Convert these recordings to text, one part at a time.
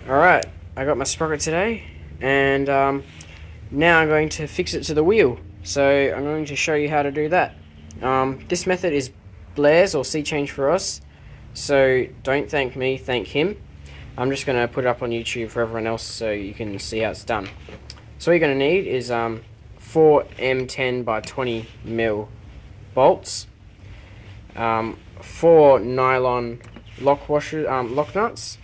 Alright, I got my sprocket today, and now I'm going to fix it to the wheel. So I'm going to show you how to do that. This method is Blair's or sea change for us, so don't thank me, thank him. I'm just going to put it up on YouTube for everyone else so you can see how it's done. So what you're going to need is 4 M10 by 20 mil bolts, 4 nylon lock nuts,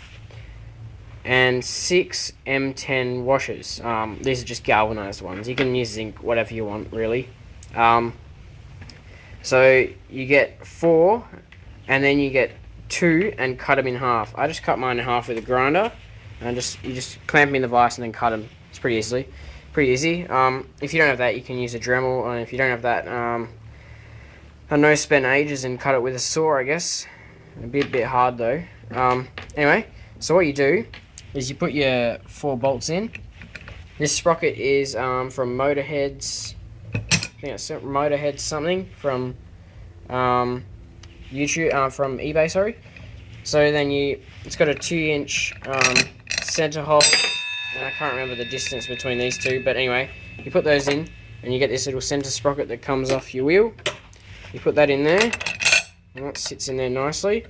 and 6 M10 washers. These are just galvanized ones. You can use zinc, whatever you want, really. So you get 4, and then you get 2 and cut them in half. I just cut mine in half with a grinder, and you just clamp them in the vise and then cut them. It's pretty easy. If you don't have that, you can use a Dremel, and if you don't have that, I know spend ages and cut it with a saw, I guess. A bit hard though. Anyway, so what you do is you put your 4 bolts in. This sprocket is from Motorheads. I think it's Motorheads something from YouTube, from eBay, sorry. So then it's got a 2-inch center hole, and I can't remember the distance between these two, but anyway, you put those in, and you get this little center sprocket that comes off your wheel. You put that in there, and that sits in there nicely.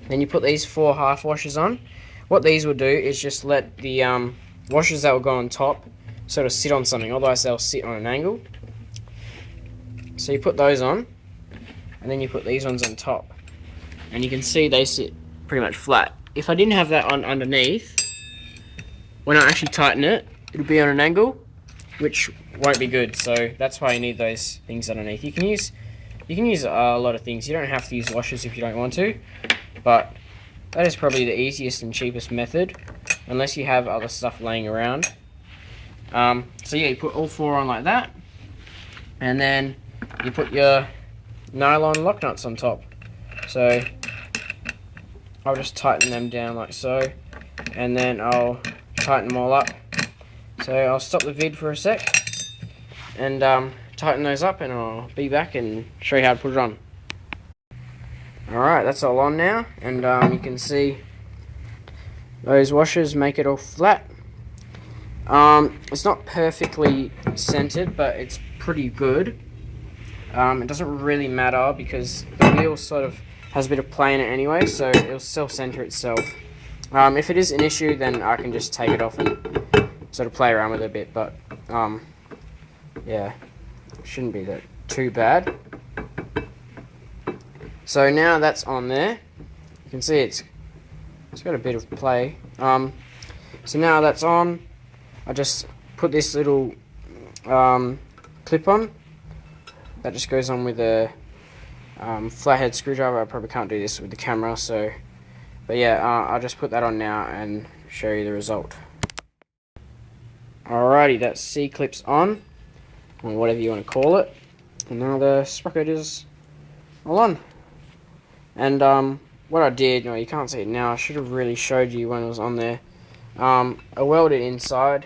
Then you put these 4 half washers on. What these will do is just let the washers that will go on top sort of sit on something, otherwise they'll sit on an angle. So you put those on, and then you put these ones on top, and you can see they sit pretty much flat. If I didn't have that on underneath, when I actually tighten it, it'll be on an angle, which won't be good. So that's why you need those things underneath. You can use a lot of things. You don't have to use washers if you don't want to, but that is probably the easiest and cheapest method, unless you have other stuff laying around. So yeah, you put all 4 on like that, and then you put your nylon lock nuts on top. So I'll just tighten them down like so, and then I'll tighten them all up. So I'll stop the vid for a sec and tighten those up, and I'll be back and show you how to put it on. Alright, that's all on now, and you can see those washers make it all flat. It's not perfectly centered, but it's pretty good. It doesn't really matter because the wheel sort of has a bit of play in it anyway, so it'll self-center itself. If it is an issue, then I can just take it off and sort of play around with it a bit, but yeah, shouldn't be that too bad. So now that's on there, you can see it's got a bit of play. So now that's on, I just put this little clip on that just goes on with a flathead screwdriver. I probably can't do this with the camera, so but yeah, I'll just put that on now and show you the result. Alrighty, that C-clip's on, or whatever you want to call it, and now the sprocket is all on. And what I did, you can't see it now, I should have really showed you when it was on there. I welded inside